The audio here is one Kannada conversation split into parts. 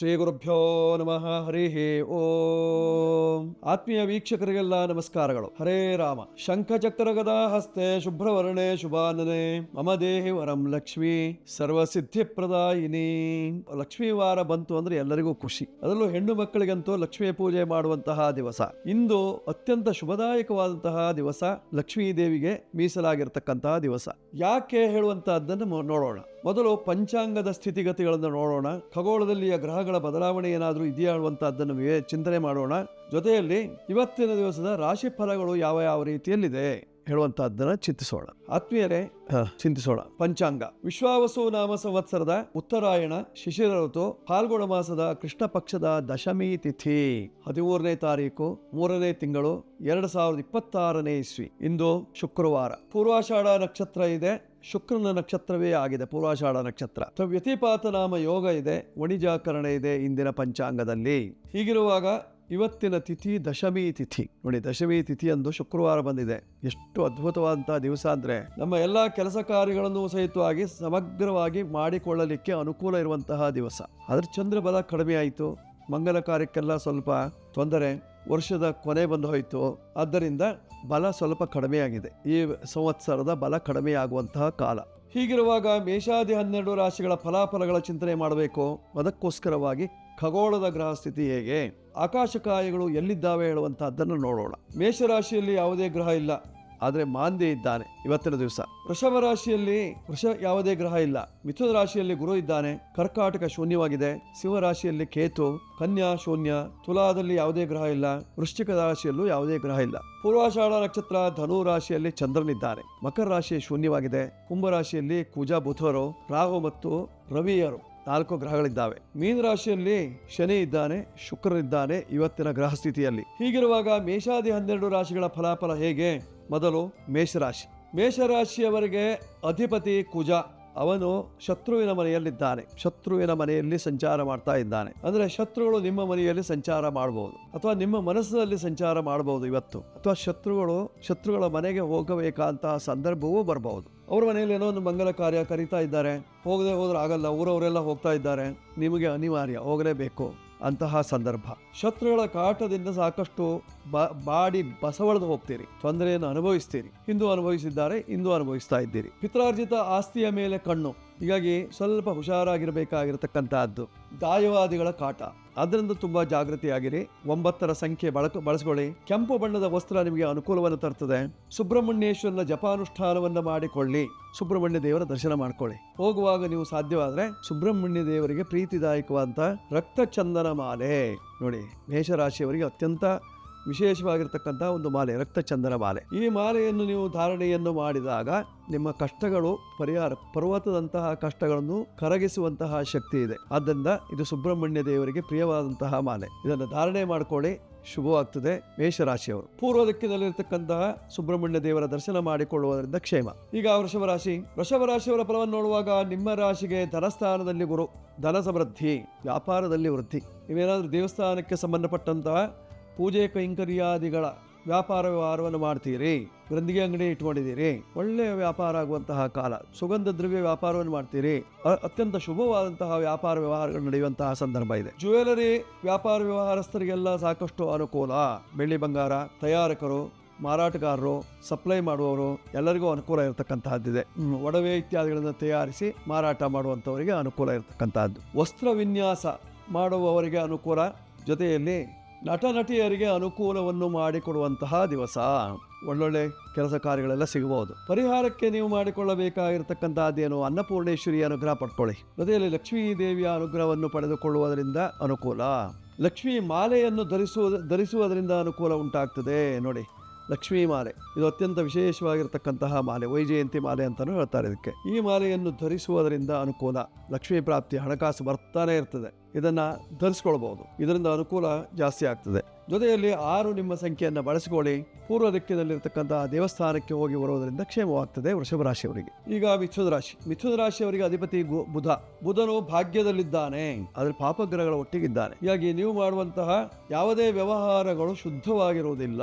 ಶ್ರೀ ಗುರುಭ್ಯೋ ನಮಃ. ಹರಿ ಓಂ. ಆತ್ಮೀಯ ವೀಕ್ಷಕರಿಗೆಲ್ಲ ನಮಸ್ಕಾರಗಳು. ಹರೇ ರಾಮ. ಶಂಖಚಕ್ರ ಗದಾ ಹಸ್ತೆ ಶುಭ್ರವರ್ಣೆ ಶುಭಾನನೆ ಮಮ ದೇಹಿ ವರಂ ಲಕ್ಷ್ಮೀ ಸರ್ವಸಿದ್ಧಿ ಪ್ರದಾಯಿನಿ. ಲಕ್ಷ್ಮೀ ವಾರ ಬಂತು ಅಂದ್ರೆ ಎಲ್ಲರಿಗೂ ಖುಷಿ. ಅದರಲ್ಲೂ ಹೆಣ್ಣು ಮಕ್ಕಳಿಗಂತೂ ಲಕ್ಷ್ಮೀ ಪೂಜೆ ಮಾಡುವಂತಹ ದಿವಸ. ಇಂದು ಅತ್ಯಂತ ಶುಭದಾಯಕವಾದಂತಹ ದಿವಸ, ಲಕ್ಷ್ಮೀ ದೇವಿಗೆ ಮೀಸಲಾಗಿರ್ತಕ್ಕಂತಹ ದಿವಸ. ಯಾಕೆ ಹೇಳುವಂತಹದ್ದನ್ನು ನೋಡೋಣ. ಮೊದಲು ಪಂಚಾಂಗದ ಸ್ಥಿತಿಗತಿಗಳನ್ನು ನೋಡೋಣ. ಖಗೋಳದಲ್ಲಿಯ ಗ್ರಹಗಳ ಬದಲಾವಣೆ ಏನಾದರೂ ಇದೆಯಾ ಅನ್ನುವಂಥದ್ದನ್ನು ಚಿಂತನೆ ಮಾಡೋಣ. ಜೊತೆಯಲ್ಲಿ ಇವತ್ತಿನ ದಿವಸದ ರಾಶಿ ಫಲಗಳು ಯಾವ ಯಾವ ರೀತಿಯಲ್ಲಿದೆ ಹೇಳುವಂತಹದ್ದನ್ನ ಚಿಂತಿಸೋಣ. ಆತ್ಮೀಯರೇ, ಚಿಂತಿಸೋಣ. ಪಂಚಾಂಗ ವಿಶ್ವಾವಸು ನಾಮ ಸಂವತ್ಸರದ ಉತ್ತರಾಯಣ ಶಿಶಿರ ಋತು ಫಾಲ್ಗುಣ ಮಾಸದ ಕೃಷ್ಣ ಪಕ್ಷದ ದಶಮಿ ತಿಥಿ 13ನೇ ತಾರೀಕು 3ನೇ ತಿಂಗಳು 2026ನೇ ಇಸ್ವಿ. ಇಂದು ಶುಕ್ರವಾರ. ಪೂರ್ವಾಷಾಢ ನಕ್ಷತ್ರ ಇದೆ. ಶುಕ್ರನ ನಕ್ಷತ್ರವೇ ಆಗಿದೆ ಪೂರ್ವಾಷಾಢ ನಕ್ಷತ್ರ. ವ್ಯತಿಪಾತ ನಾಮ ಯೋಗ ಇದೆ. ವಣಿಜಾಕರಣ ಇದೆ ಇಂದಿನ ಪಂಚಾಂಗದಲ್ಲಿ. ಹೀಗಿರುವಾಗ ಇವತ್ತಿನ ತಿಥಿ ದಶಮಿ ತಿಥಿ. ನೋಡಿ, ದಶಮಿ ತಿಥಿ ಅಂದು ಶುಕ್ರವಾರ ಬಂದಿದೆ. ಎಷ್ಟು ಅದ್ಭುತವಾದಂತಹ ದಿವಸ ಅಂದ್ರೆ ನಮ್ಮ ಎಲ್ಲಾ ಕೆಲಸ ಕಾರ್ಯಗಳನ್ನು ಸಹಿತವಾಗಿ ಸಮಗ್ರವಾಗಿ ಮಾಡಿಕೊಳ್ಳಲಿಕ್ಕೆ ಅನುಕೂಲ ಇರುವಂತಹ ದಿವಸ. ಆದ್ರೆ ಚಂದ್ರ ಬಲ ಕಡಿಮೆ ಆಯಿತು. ಮಂಗಲ ಕಾರ್ಯಕ್ಕೆಲ್ಲ ಸ್ವಲ್ಪ ತೊಂದರೆ. ವರ್ಷದ ಕೊನೆ ಬಂದು ಹೋಯಿತು. ಆದ್ದರಿಂದ ಬಲ ಸ್ವಲ್ಪ ಕಡಿಮೆಯಾಗಿದೆ. ಈ ಸಂವತ್ಸರದ ಬಲ ಕಡಿಮೆಯಾಗುವಂತಹ ಕಾಲ. ಹೀಗಿರುವಾಗ ಮೇಷಾದಿ 12 ರಾಶಿಗಳ ಫಲಾಫಲಗಳ ಚಿಂತನೆ ಮಾಡಬೇಕು. ಅದಕ್ಕೋಸ್ಕರವಾಗಿ ಖಗೋಳದ ಗ್ರಹ ಸ್ಥಿತಿ ಹೇಗೆ, ಆಕಾಶಕಾಯಗಳು ಎಲ್ಲಿದ್ದಾವೆ ಹೇಳುವಂತಹದ್ದನ್ನು ನೋಡೋಣ. ಮೇಷರಾಶಿಯಲ್ಲಿ ಯಾವುದೇ ಗ್ರಹ ಇಲ್ಲ, ಆದರೆ ಮಾಂದ್ಯ ಇದ್ದಾನೆ ಇವತ್ತಿನ ದಿವಸ. ವೃಷಭ ರಾಶಿಯಲ್ಲಿ ಯಾವುದೇ ಗ್ರಹ ಇಲ್ಲ. ಮಿಥುನ ರಾಶಿಯಲ್ಲಿ ಗುರು ಇದ್ದಾನೆ. ಕರ್ಕಾಟಕ ಶೂನ್ಯವಾಗಿದೆ. ಸಿಂಹ ರಾಶಿಯಲ್ಲಿ ಕೇತು. ಕನ್ಯಾ ಶೂನ್ಯ. ತುಲಾದಲ್ಲಿ ಯಾವುದೇ ಗ್ರಹ ಇಲ್ಲ. ವೃಶ್ಚಿಕ ರಾಶಿಯಲ್ಲೂ ಯಾವುದೇ ಗ್ರಹ ಇಲ್ಲ. ಪೂರ್ವಾಷಾಢ ನಕ್ಷತ್ರ ಧನು ರಾಶಿಯಲ್ಲಿ ಚಂದ್ರನಿದ್ದಾನೆ. ಮಕರ ರಾಶಿ ಶೂನ್ಯವಾಗಿದೆ. ಕುಂಭ ರಾಶಿಯಲ್ಲಿ ಕುಜ ಬುಧರು, ರಾಹು ಮತ್ತು ರವಿಯರು 4 ಗ್ರಹಗಳಿದ್ದಾವೆ. ಮೀನ ರಾಶಿಯಲ್ಲಿ ಶನಿ ಇದ್ದಾನೆ, ಶುಕ್ರನಿದ್ದಾನೆ ಇವತ್ತಿನ ಗ್ರಹ ಸ್ಥಿತಿಯಲ್ಲಿ. ಹೀಗಿರುವಾಗ ಮೇಷಾದಿ 12 ರಾಶಿಗಳ ಫಲಾಫಲ ಹೇಗೆ? ಮೊದಲು ಮೇಷರಾಶಿ. ಮೇಷರಾಶಿಯವರಿಗೆ ಅಧಿಪತಿ ಕುಜ. ಅವನು ಶತ್ರುವಿನ ಮನೆಯಲ್ಲಿದ್ದಾನೆ. ಶತ್ರುವಿನ ಮನೆಯಲ್ಲಿ ಸಂಚಾರ ಮಾಡ್ತಾ ಇದ್ದಾನೆ. ಅಂದ್ರೆ ಶತ್ರುಗಳು ನಿಮ್ಮ ಮನೆಯಲ್ಲಿ ಸಂಚಾರ ಮಾಡಬಹುದು, ಅಥವಾ ನಿಮ್ಮ ಮನಸ್ಸಿನಲ್ಲಿ ಸಂಚಾರ ಮಾಡಬಹುದು ಇವತ್ತು. ಅಥವಾ ಶತ್ರುಗಳ ಮನೆಗೆ ಹೋಗಬೇಕಾದಂತಹ ಸಂದರ್ಭವೂ ಬರಬಹುದು. ಅವ್ರ ಮನೆಯಲ್ಲಿ ಏನೋ ಒಂದು ಮಂಗಲ ಕಾರ್ಯ ಕರೀತಾ ಇದ್ದಾರೆ. ಹೋಗದೆ ಹೋದ್ರೆ ಆಗಲ್ಲ, ಊರವರೆಲ್ಲ ಹೋಗ್ತಾ ಇದ್ದಾರೆ, ನಿಮಗೆ ಅನಿವಾರ್ಯ ಹೋಗಲೇಬೇಕು ಅಂತಹ ಸಂದರ್ಭ. ಶತ್ರುಗಳ ಕಾಟದಿಂದ ಸಾಕಷ್ಟು ಬಾಡಿ ಬಸವಳೆದು ಹೋಗ್ತೀರಿ, ತೊಂದರೆಯನ್ನು ಅನುಭವಿಸ್ತೀರಿ. ಹಿಂದೂ ಅನುಭವಿಸಿದ್ದಾರೆ, ಇಂದು ಅನುಭವಿಸ್ತಾ ಇದ್ದೀರಿ. ಪಿತ್ರಾರ್ಜಿತ ಆಸ್ತಿಯ ಮೇಲೆ ಕಣ್ಣು. ಹೀಗಾಗಿ ಸ್ವಲ್ಪ ಹುಷಾರಾಗಿರಬೇಕಾಗಿರತಕ್ಕಂತಹದ್ದು. ದಾಯವಾದಿಗಳ ಕಾಟ, ಅದರಿಂದ ತುಂಬಾ ಜಾಗೃತಿಯಾಗಿರಿ. 9ರ ಸಂಖ್ಯೆ ಬಳಸ್ಕೊಳ್ಳಿ. ಕೆಂಪು ಬಣ್ಣದ ವಸ್ತ್ರ ನಿಮಗೆ ಅನುಕೂಲವನ್ನು ತರ್ತದೆ. ಸುಬ್ರಹ್ಮಣ್ಯೇಶ್ವರನ ಜಪಾನುಷ್ಠಾನವನ್ನು ಮಾಡಿಕೊಳ್ಳಿ. ಸುಬ್ರಹ್ಮಣ್ಯ ದೇವರ ದರ್ಶನ ಮಾಡ್ಕೊಳ್ಳಿ. ಹೋಗುವಾಗ ನೀವು ಸಾಧ್ಯವಾದ್ರೆ ಸುಬ್ರಹ್ಮಣ್ಯ ದೇವರಿಗೆ ಪ್ರೀತಿದಾಯಕವಾದಂತ ರಕ್ತಚಂದನ ಮಾಲೆ. ನೋಡಿ, ಮೇಷರಾಶಿಯವರಿಗೆ ಅತ್ಯಂತ ವಿಶೇಷವಾಗಿರ್ತಕ್ಕಂತಹ ಒಂದು ಮಾಲೆ, ರಕ್ತಚಂದನ ಮಾಲೆ. ಈ ಮಾಲೆಯನ್ನು ನೀವು ಧಾರಣೆಯನ್ನು ಮಾಡಿದಾಗ ನಿಮ್ಮ ಕಷ್ಟಗಳು ಪರಿಹಾರ, ಪರ್ವತದಂತಹ ಕಷ್ಟಗಳನ್ನು ಕರಗಿಸುವಂತಹ ಶಕ್ತಿ ಇದೆ. ಆದ್ದರಿಂದ ಇದು ಸುಬ್ರಹ್ಮಣ್ಯ ದೇವರಿಗೆ ಪ್ರಿಯವಾದಂತಹ ಮಾಲೆ. ಇದನ್ನು ಧಾರಣೆ ಮಾಡಿಕೊಳ್ಳಿ, ಶುಭವಾಗ್ತದೆ. ಮೇಷರಾಶಿಯವರು ಪೂರ್ವ ದಿಕ್ಕಿನಲ್ಲಿರ್ತಕ್ಕಂತಹ ಸುಬ್ರಹ್ಮಣ್ಯ ದೇವರ ದರ್ಶನ ಮಾಡಿಕೊಳ್ಳುವುದರಿಂದ ಕ್ಷೇಮ. ಈಗ ವೃಷಭ ರಾಶಿ. ವೃಷಭ ರಾಶಿಯವರ ಫಲವನ್ನು ನೋಡುವಾಗ ನಿಮ್ಮ ರಾಶಿಗೆ ಧನಸ್ಥಾನದಲ್ಲಿ ಗುರು. ಧನ ಸಮೃದ್ಧಿ, ವ್ಯಾಪಾರದಲ್ಲಿ ವೃದ್ಧಿ. ನೀವೇನಾದ್ರೂ ದೇವಸ್ಥಾನಕ್ಕೆ ಸಂಬಂಧಪಟ್ಟಂತಹ ಪೂಜೆ ಕೈಂಕರ್ಯಾದಿಗಳ ವ್ಯಾಪಾರ ವ್ಯವಹಾರವನ್ನು ಮಾಡ್ತೀರಿ, ಗ್ರಂಥಿಗೆ ಅಂಗಡಿ ಇಟ್ಕೊಂಡಿದ್ದೀರಿ, ಒಳ್ಳೆಯ ವ್ಯಾಪಾರ ಆಗುವಂತಹ ಕಾಲ. ಸುಗಂಧ ದ್ರವ್ಯ ವ್ಯಾಪಾರವನ್ನು ಮಾಡ್ತೀರಿ, ಅತ್ಯಂತ ಶುಭವಾದಂತಹ ವ್ಯಾಪಾರ ವ್ಯವಹಾರಗಳು ನಡೆಯುವಂತಹ ಸಂದರ್ಭ ಇದೆ. ಜ್ಯುವೆಲರಿ ವ್ಯಾಪಾರ ವ್ಯವಹಾರಸ್ಥರಿಗೆಲ್ಲ ಸಾಕಷ್ಟು ಅನುಕೂಲ. ಬೆಳ್ಳಿ ಬಂಗಾರ ತಯಾರಕರು, ಮಾರಾಟಗಾರರು, ಸಪ್ಲೈ ಮಾಡುವವರು ಎಲ್ಲರಿಗೂ ಅನುಕೂಲ ಇರತಕ್ಕಂತಹದ್ದಿದೆ. ಒಡವೆ ಇತ್ಯಾದಿಗಳನ್ನು ತಯಾರಿಸಿ ಮಾರಾಟ ಮಾಡುವಂಥವರಿಗೆ ಅನುಕೂಲ ಇರತಕ್ಕಂತಹದ್ದು. ವಸ್ತ್ರ ವಿನ್ಯಾಸ ಮಾಡುವವರಿಗೆ ಅನುಕೂಲ. ಜೊತೆಯಲ್ಲಿ ನಟ ನಟಿಯರಿಗೆ ಅನುಕೂಲವನ್ನು ಮಾಡಿಕೊಡುವಂತಹ ದಿವಸ. ಒಳ್ಳೊಳ್ಳೆ ಕೆಲಸ ಕಾರ್ಯಗಳೆಲ್ಲ ಸಿಗಬಹುದು. ಪರಿಹಾರಕ್ಕೆ ನೀವು ಮಾಡಿಕೊಳ್ಳಬೇಕಾಗಿರ್ತಕ್ಕಂಥದ್ದೇನು? ಅನ್ನಪೂರ್ಣೇಶ್ವರಿಯ ಅನುಗ್ರಹ ಪಡ್ಕೊಳ್ಳಿ. ಜೊತೆಯಲ್ಲಿ ಲಕ್ಷ್ಮೀ ದೇವಿಯ ಅನುಗ್ರಹವನ್ನು ಪಡೆದುಕೊಳ್ಳುವುದರಿಂದ ಅನುಕೂಲ. ಲಕ್ಷ್ಮೀ ಮಾಲೆಯನ್ನು ಧರಿಸುವುದರಿಂದ ಅನುಕೂಲ ಉಂಟಾಗ್ತದೆ. ನೋಡಿ, ಲಕ್ಷ್ಮೀ ಮಾಲೆ ಇದು ಅತ್ಯಂತ ವಿಶೇಷವಾಗಿರ್ತಕ್ಕಂತಹ ಮಾಲೆ. ವೈಜಯಂತಿ ಮಾಲೆ ಅಂತಾನೂ ಹೇಳ್ತಾರೆ ಇದಕ್ಕೆ. ಈ ಮಾಲೆಯನ್ನು ಧರಿಸುವುದರಿಂದ ಅನುಕೂಲ, ಲಕ್ಷ್ಮೀ ಪ್ರಾಪ್ತಿ, ಹಣಕಾಸು ಬರ್ತಾನೆ ಇರ್ತದೆ. ಇದನ್ನ ಧರಿಸ್ಕೊಳ್ಬಹುದು, ಇದರಿಂದ ಅನುಕೂಲ ಜಾಸ್ತಿ ಆಗ್ತದೆ. ಜೊತೆಯಲ್ಲಿ 6 ನಿಮ್ಮ ಸಂಖ್ಯೆಯನ್ನು ಬಳಸಿಕೊಳ್ಳಿ. ಪೂರ್ವ ದಿಕ್ಕಿನಲ್ಲಿರ್ತಕ್ಕಂತಹ ದೇವಸ್ಥಾನಕ್ಕೆ ಹೋಗಿ ಬರುವುದರಿಂದ ಕ್ಷೇಮವಾಗ್ತದೆ ವೃಷಭ ರಾಶಿಯವರಿಗೆ. ಈಗ ಮಿಥುನ ರಾಶಿ. ಮಿಥುನ ರಾಶಿಯವರಿಗೆ ಅಧಿಪತಿ ಬುಧ. ಬುಧನು ಭಾಗ್ಯದಲ್ಲಿದ್ದಾನೆ, ಆದರೆ ಪಾಪಗ್ರಹಗಳ ಒಟ್ಟಿಗಿದ್ದಾನೆ. ಹೀಗಾಗಿ ನೀವು ಮಾಡುವಂತಹ ಯಾವುದೇ ವ್ಯವಹಾರಗಳು ಶುದ್ಧವಾಗಿರುವುದಿಲ್ಲ,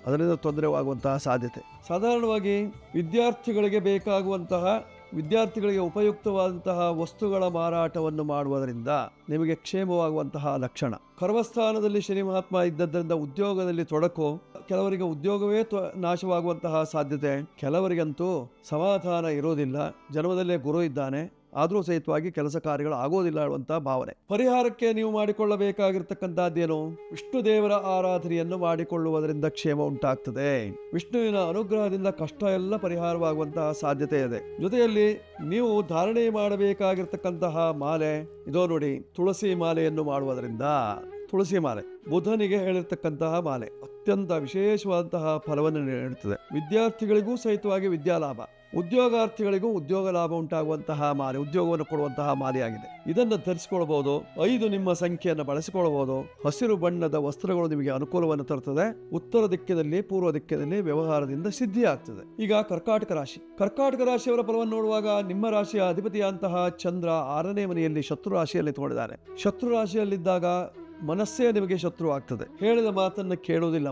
ಅದರಿಂದ ತೊಂದರೆವಾಗುವಂತಹ ಸಾಧ್ಯತೆ. ಸಾಧಾರಣವಾಗಿ ವಿದ್ಯಾರ್ಥಿಗಳಿಗೆ ಬೇಕಾಗುವಂತಹ ವಿದ್ಯಾರ್ಥಿಗಳಿಗೆ ಉಪಯುಕ್ತವಾದಂತಹ ವಸ್ತುಗಳ ಮಾರಾಟವನ್ನು ಮಾಡುವುದರಿಂದ ನಿಮಗೆ ಕ್ಷೇಮವಾಗುವಂತಹ ಲಕ್ಷಣ. ಕರ್ಮಸ್ಥಾನದಲ್ಲಿ ಶನಿ ಮಹಾತ್ಮ ಇದ್ದದ್ದರಿಂದ ಉದ್ಯೋಗದಲ್ಲಿ ತೊಡಕು, ಕೆಲವರಿಗೆ ಉದ್ಯೋಗವೇ ನಾಶವಾಗುವಂತಹ ಸಾಧ್ಯತೆ, ಕೆಲವರಿಗಂತೂ ಸಮಾಧಾನ ಇರೋದಿಲ್ಲ. ಜನ್ಮದಲ್ಲೇ ಗುರು ಇದ್ದಾನೆ, ಆದರೂ ಸಹಿತವಾಗಿ ಕೆಲಸ ಕಾರ್ಯಗಳು ಆಗೋದಿಲ್ಲ ಅನ್ನುವಂತಹ ಭಾವನೆ. ಪರಿಹಾರಕ್ಕೆ ನೀವು ಮಾಡಿಕೊಳ್ಳಬೇಕಾಗಿರ್ತಕ್ಕಂಥದ್ದೇನು? ವಿಷ್ಣು ದೇವರ ಆರಾಧನೆಯನ್ನು ಮಾಡಿಕೊಳ್ಳುವುದರಿಂದ ಕ್ಷೇಮ ಉಂಟಾಗ್ತದೆ. ವಿಷ್ಣುವಿನ ಅನುಗ್ರಹದಿಂದ ಕಷ್ಟ ಎಲ್ಲ ಪರಿಹಾರವಾಗುವಂತಹ ಸಾಧ್ಯತೆ ಇದೆ. ಜೊತೆಯಲ್ಲಿ ನೀವು ಧಾರಣೆ ಮಾಡಬೇಕಾಗಿರ್ತಕ್ಕಂತಹ ಮಾಲೆ ಇದೋ ನೋಡಿ, ತುಳಸಿ ಮಾಲೆಯನ್ನು ಮಾಡುವುದರಿಂದ, ತುಳಸಿ ಮಾಲೆ ಬುಧನಿಗೆ ಹೇಳಿರ್ತಕ್ಕಂತಹ ಮಾಲೆ ಅತ್ಯಂತ ವಿಶೇಷವಾದಂತಹ ಫಲವನ್ನು ನೀಡುತ್ತದೆ. ವಿದ್ಯಾರ್ಥಿಗಳಿಗೂ ಸಹಿತವಾಗಿ ವಿದ್ಯಾಲಾಭ, ಉದ್ಯೋಗಾರ್ಥಿಗಳಿಗೂ ಉದ್ಯೋಗ ಲಾಭ ಉಂಟಾಗುವಂತಹ ಮಾಲೆ, ಉದ್ಯೋಗವನ್ನು ಕೊಡುವಂತಹ ಮಾಲೆಯಾಗಿದೆ. ಇದನ್ನು ಧರಿಸಿಕೊಳ್ಳಬಹುದು. 5 ನಿಮ್ಮ ಸಂಖ್ಯೆಯನ್ನು ಬಳಸಿಕೊಳ್ಳಬಹುದು. ಹಸಿರು ಬಣ್ಣದ ವಸ್ತ್ರಗಳು ನಿಮಗೆ ಅನುಕೂಲವನ್ನು ತರುತ್ತದೆ. ಉತ್ತರ ದಿಕ್ಕಿನಲ್ಲಿ, ಪೂರ್ವ ದಿಕ್ಕಿನಲ್ಲಿ ವ್ಯವಹಾರದಿಂದ ಸಿದ್ಧಿ ಆಗ್ತದೆ. ಈಗ ಕರ್ಕಾಟಕ ರಾಶಿ. ಕರ್ಕಾಟಕ ರಾಶಿಯವರ ಫಲವನ್ನು ನೋಡುವಾಗ ನಿಮ್ಮ ರಾಶಿಯ ಅಧಿಪತಿಯಂತಹ ಚಂದ್ರ 6ನೇ ಮನೆಯಲ್ಲಿ ಶತ್ರು ರಾಶಿಯಲ್ಲಿ ತಗೊಂಡಿದ್ದಾನೆ. ಶತ್ರು ರಾಶಿಯಲ್ಲಿದ್ದಾಗ ಮನಸ್ಸೇ ನಿಮಗೆ ಶತ್ರು ಆಗ್ತದೆ. ಹೇಳಿದ ಮಾತನ್ನು ಕೇಳುವುದಿಲ್ಲ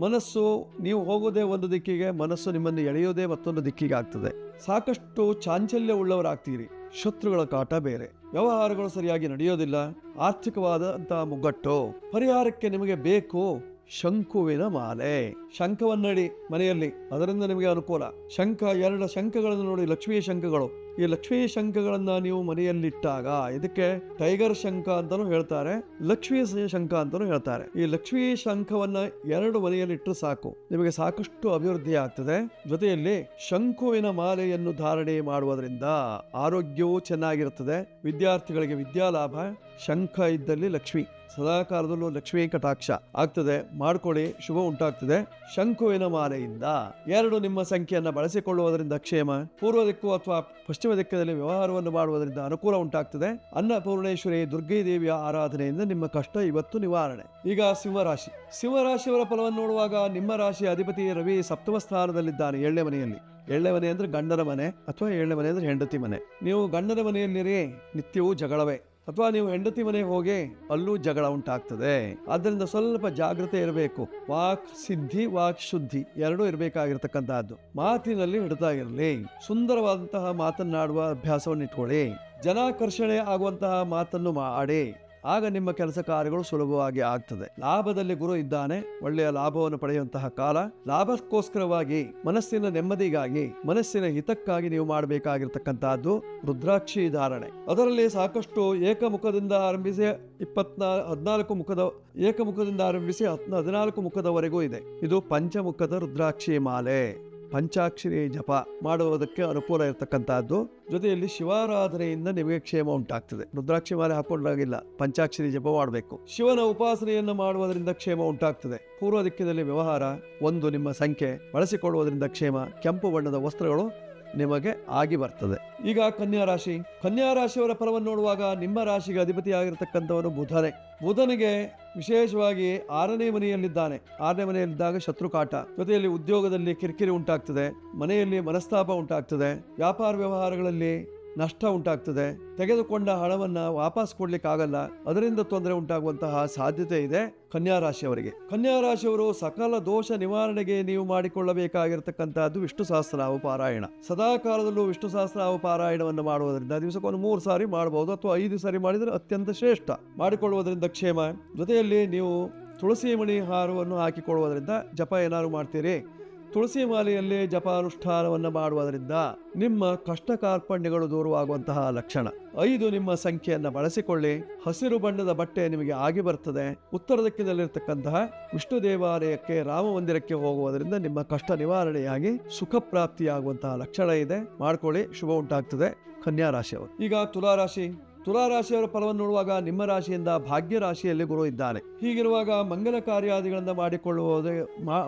ಮನಸ್ಸು ನೀವು ಹೋಗೋದೇ ಒಂದು ದಿಕ್ಕಿಗೆ, ಮನಸ್ಸು ನಿಮ್ಮನ್ನು ಎಳೆಯೋದೇ ಮತ್ತೊಂದು ದಿಕ್ಕಿಗೆ ಆಗ್ತದೆ. ಸಾಕಷ್ಟು ಚಾಂಚಲ್ಯ ಉಳ್ಳವರಾಗ್ತೀರಿ. ಶತ್ರುಗಳ ಕಾಟ ಬೇರೆ, ವ್ಯವಹಾರಗಳು ಸರಿಯಾಗಿ ನಡೆಯೋದಿಲ್ಲ, ಆರ್ಥಿಕವಾದಂತಹ ಮುಗ್ಗಟ್ಟು. ಪರಿಹಾರಕ್ಕೆ ನಿಮಗೆ ಬೇಕು ಶಂಕುವಿನ ಮಾಲೆ. ಶಂಖವನ್ನಡಿ ಮನೆಯಲ್ಲಿ, ಅದರಿಂದ ನಿಮಗೆ ಅನುಕೂಲ. ಶಂಖ, 2 ಶಂಖಗಳನ್ನು ನೋಡಿ, ಲಕ್ಷ್ಮೀ ಶಂಖಗಳು. ಈ ಲಕ್ಷ್ಮೀ ಶಂಖಗಳನ್ನ ನೀವು ಮನೆಯಲ್ಲಿಟ್ಟಾಗ ಇದಕ್ಕೆ ಟೈಗರ್ ಶಂಖ ಅಂತಾನೂ ಹೇಳ್ತಾರೆ, ಲಕ್ಷ್ಮೀ ಶಂಖ ಅಂತಾನೂ ಹೇಳ್ತಾರೆ. ಈ ಲಕ್ಷ್ಮೀ ಶಂಖವನ್ನ 2 ಮನೆಯಲ್ಲಿಟ್ಟರೆ ಸಾಕು, ನಿಮಗೆ ಸಾಕಷ್ಟು ಅಭಿವೃದ್ಧಿ ಆಗ್ತದೆ. ಜೊತೆಯಲ್ಲಿ ಶಂಕುವಿನ ಮಾಲೆಯನ್ನು ಧಾರಣೆ ಮಾಡುವುದರಿಂದ ಆರೋಗ್ಯವೂ ಚೆನ್ನಾಗಿರುತ್ತದೆ. ವಿದ್ಯಾರ್ಥಿಗಳಿಗೆ ವಿದ್ಯಾಲಾಭ. ಶಂಖ ಇದ್ದಲ್ಲಿ ಲಕ್ಷ್ಮಿ, ಸದಾಕಾಲದಲ್ಲೂ ಲಕ್ಷ್ಮೀ ಕಟಾಕ್ಷ ಆಗ್ತದೆ. ಮಾಡ್ಕೊಳ್ಳಿ, ಶುಭ ಉಂಟಾಗ್ತದೆ. ಶಂಕುವಿನ ಮಾಲೆಯಿಂದ 2 ನಿಮ್ಮ ಸಂಖ್ಯೆಯನ್ನು ಬಳಸಿಕೊಳ್ಳುವುದರಿಂದ ಕ್ಷೇಮ. ಪೂರ್ವ ದಿಕ್ಕು ಅಥವಾ ಪಶ್ಚಿಮ ದಿಕ್ಕದಲ್ಲಿ ವ್ಯವಹಾರವನ್ನು ಮಾಡುವುದರಿಂದ ಅನುಕೂಲ ಉಂಟಾಗ್ತದೆ. ಅನ್ನಪೂರ್ಣೇಶ್ವರಿ ದುರ್ಗೈ ದೇವಿಯ ಆರಾಧನೆಯಿಂದ ನಿಮ್ಮ ಕಷ್ಟ ಇವತ್ತು ನಿವಾರಣೆ. ಈಗ ಸಿಂಹರಾಶಿ. ಸಿಂಹರಾಶಿಯವರ ಫಲವನ್ನು ನೋಡುವಾಗ ನಿಮ್ಮ ರಾಶಿಯ ಅಧಿಪತಿ ರವಿ 7ಮ ಸ್ಥಾನದಲ್ಲಿದ್ದಾನೆ, 7ನೇ ಮನೆಯಲ್ಲಿ. 7ನೇ ಮನೆ ಅಂದ್ರೆ ಗಂಡನ ಮನೆ, ಅಥವಾ 7ನೇ ಮನೆ ಅಂದ್ರೆ ಹೆಂಡತಿ ಮನೆ. ನೀವು ಗಂಡನ ಮನೆಯಲ್ಲಿರಿ, ನಿತ್ಯವೂ ಜಗಳವೇ. ಅಥವಾ ನೀವು ಹೆಂಡತಿ ಮನೆಗೆ ಹೋಗಿ ಅಲ್ಲೂ ಜಗಳ ಉಂಟಾಗ್ತದೆ. ಆದ್ದರಿಂದ ಸ್ವಲ್ಪ ಜಾಗೃತೆ ಇರಬೇಕು. ವಾಕ್ ಸಿದ್ಧಿ, ವಾಕ್ ಶುದ್ಧಿ 2 ಇರಬೇಕಾಗಿರ್ತಕ್ಕಂತಹದ್ದು. ಮಾತಿನಲ್ಲಿ ಹಿಡಿತಾ ಇರಲಿ. ಸುಂದರವಾದಂತಹ ಮಾತನ್ನಾಡುವ ಅಭ್ಯಾಸವನ್ನು ಇಟ್ಕೊಳ್ಳಿ. ಜನಾಕರ್ಷಣೆ ಆಗುವಂತಹ ಮಾತನ್ನು ಮಾಡಿ, ಆಗ ನಿಮ್ಮ ಕೆಲಸ ಕಾರ್ಯಗಳು ಸುಲಭವಾಗಿ ಆಗ್ತದೆ. ಲಾಭದಲ್ಲಿ ಗುರು ಇದ್ದಾನೆ, ಒಳ್ಳೆಯ ಲಾಭವನ್ನು ಪಡೆಯುವಂತಹ ಕಾಲ. ಲಾಭಕ್ಕೋಸ್ಕರವಾಗಿ, ಮನಸ್ಸಿನ ನೆಮ್ಮದಿಗಾಗಿ, ಮನಸ್ಸಿನ ಹಿತಕ್ಕಾಗಿ ನೀವು ಮಾಡಬೇಕಾಗಿರ್ತಕ್ಕಂತಹದ್ದು ರುದ್ರಾಕ್ಷಿ ಧಾರಣೆ. ಅದರಲ್ಲಿ ಸಾಕಷ್ಟು ಏಕಮುಖದಿಂದ ಆರಂಭಿಸಿ 14 ಮುಖದ ಏಕಮುಖದಿಂದ ಆರಂಭಿಸಿ 14 ಮುಖದವರೆಗೂ ಇದೆ. ಇದು ಪಂಚಮುಖದ ರುದ್ರಾಕ್ಷಿ ಮಾಲೆ. ಪಂಚಾಕ್ಷರಿ ಜಪ ಮಾಡುವುದಕ್ಕೆ ಅನುಕೂಲ ಇರತಕ್ಕಂತಹದ್ದು. ಜೊತೆಯಲ್ಲಿ ಶಿವಾರಾಧನೆಯಿಂದ ನಿಮಗೆ ಕ್ಷೇಮ ಉಂಟಾಗ್ತದೆ. ರುದ್ರಾಕ್ಷಿ ಮಾಲೆ ಹಾಕೊಂಡಾಗಿಲ್ಲ, ಪಂಚಾಕ್ಷರಿ ಜಪ ಮಾಡಬೇಕು. ಶಿವನ ಉಪಾಸನೆಯನ್ನು ಮಾಡುವುದರಿಂದ ಕ್ಷೇಮ ಉಂಟಾಗ್ತದೆ. ಪೂರ್ವ ದಿಕ್ಕಿನಲ್ಲಿ ವ್ಯವಹಾರ. 1 ನಿಮ್ಮ ಸಂಖ್ಯೆ ಬಳಸಿಕೊಳ್ಳುವುದರಿಂದ ಕ್ಷೇಮ. ಕೆಂಪು ಬಣ್ಣದ ವಸ್ತ್ರಗಳು ನಿಮಗೆ ಆಗಿ ಬರ್ತದೆ. ಈಗ ಕನ್ಯಾ ರಾಶಿ. ಕನ್ಯಾ ರಾಶಿಯವರ ಫಲವನ್ನು ನೋಡುವಾಗ ನಿಮ್ಮ ರಾಶಿಗೆ ಅಧಿಪತಿಯಾಗಿರ್ತಕ್ಕಂಥವನು ಬುಧನೇ. ಬುಧನಿಗೆ ವಿಶೇಷವಾಗಿ 6ನೇ ಮನೆಯಲ್ಲಿದ್ದಾನೆ. 6ನೇ ಮನೆಯಲ್ಲಿದ್ದಾಗ ಶತ್ರುಕಾಟ. ಜೊತೆಯಲ್ಲಿ ಉದ್ಯೋಗದಲ್ಲಿ ಕಿರಿಕಿರಿ ಉಂಟಾಗ್ತದೆ, ಮನೆಯಲ್ಲಿ ಮನಸ್ತಾಪ ಉಂಟಾಗ್ತದೆ, ವ್ಯಾಪಾರ ವ್ಯವಹಾರಗಳಲ್ಲಿ ನಷ್ಟ ಉಂಟಾಗ್ತದೆ. ತೆಗೆದುಕೊಂಡ ಹಣವನ್ನ ವಾಪಸ್ ಕೊಡ್ಲಿಕ್ಕಾಗಲ್ಲ, ಅದರಿಂದ ತೊಂದರೆ ಉಂಟಾಗುವಂತಹ ಸಾಧ್ಯತೆ ಇದೆ ಕನ್ಯಾ ರಾಶಿಯವರಿಗೆ. ಕನ್ಯಾ ರಾಶಿಯವರು ಸಕಲ ದೋಷ ನಿವಾರಣೆಗೆ ನೀವು ಮಾಡಿಕೊಳ್ಳಬೇಕಾಗಿರ್ತಕ್ಕಂತಹದ್ದು ವಿಷ್ಣು ಸಹಸ್ರನಾಮ ಪಾರಾಯಣ. ಸದಾ ಕಾಲದಲ್ಲೂ ವಿಷ್ಣು ಸಹಸ್ರನಾಮ ಪಾರಾಯಣವನ್ನು ಮಾಡುವುದರಿಂದ ದಿವಸಕ್ಕೊಂದು 3 ಸಾರಿ ಮಾಡಬಹುದು, ಅಥವಾ 5 ಸಾರಿ ಮಾಡಿದರೆ ಅತ್ಯಂತ ಶ್ರೇಷ್ಠ. ಮಾಡಿಕೊಳ್ಳುವುದರಿಂದ ಕ್ಷೇಮ. ಜೊತೆಯಲ್ಲಿ ನೀವು ತುಳಸಿ ಮಣಿ ಹಾರವನ್ನು ಹಾಕಿಕೊಳ್ಳುವುದರಿಂದ, ಜಪ ಏನಾದ್ರು ಮಾಡ್ತೀರಿ, ತುಳಸಿ ಮಾಲೆಯಲ್ಲಿ ಜಪಾನುಷ್ಠಾನವನ್ನು ಮಾಡುವುದರಿಂದ ನಿಮ್ಮ ಕಷ್ಟ ಕಾರ್ಪಣ್ಯಗಳು ದೂರವಾಗುವಂತಹ ಲಕ್ಷಣ. 5 ನಿಮ್ಮ ಸಂಖ್ಯೆಯನ್ನು ಬಳಸಿಕೊಳ್ಳಿ. ಹಸಿರು ಬಣ್ಣದ ಬಟ್ಟೆ ನಿಮಗೆ ಆಗಿ ಬರ್ತದೆ. ಉತ್ತರ ದಿಕ್ಕಿನಲ್ಲಿರ್ತಕ್ಕಂತಹ ವಿಷ್ಣು ದೇವಾಲಯಕ್ಕೆ, ರಾಮ ಮಂದಿರಕ್ಕೆ ಹೋಗುವುದರಿಂದ ನಿಮ್ಮ ಕಷ್ಟ ನಿವಾರಣೆಯಾಗಿ ಸುಖ ಪ್ರಾಪ್ತಿಯಾಗುವಂತಹ ಲಕ್ಷಣ ಇದೆ. ಮಾಡ್ಕೊಳ್ಳಿ, ಶುಭ ಉಂಟಾಗ್ತದೆ ಕನ್ಯಾ ರಾಶಿಯವರು. ಈಗ ತುಲಾರಾಶಿ. ತುಲಾರಾಶಿಯವರ ಫಲವನ್ನು ನೋಡುವಾಗ ನಿಮ್ಮ ರಾಶಿಯಿಂದ ಭಾಗ್ಯ ರಾಶಿಯಲ್ಲಿ ಗುರು ಇದ್ದಾನೆ. ಹೀಗಿರುವಾಗ ಮಂಗಲ ಕಾರ್ಯಾದಿಗಳನ್ನು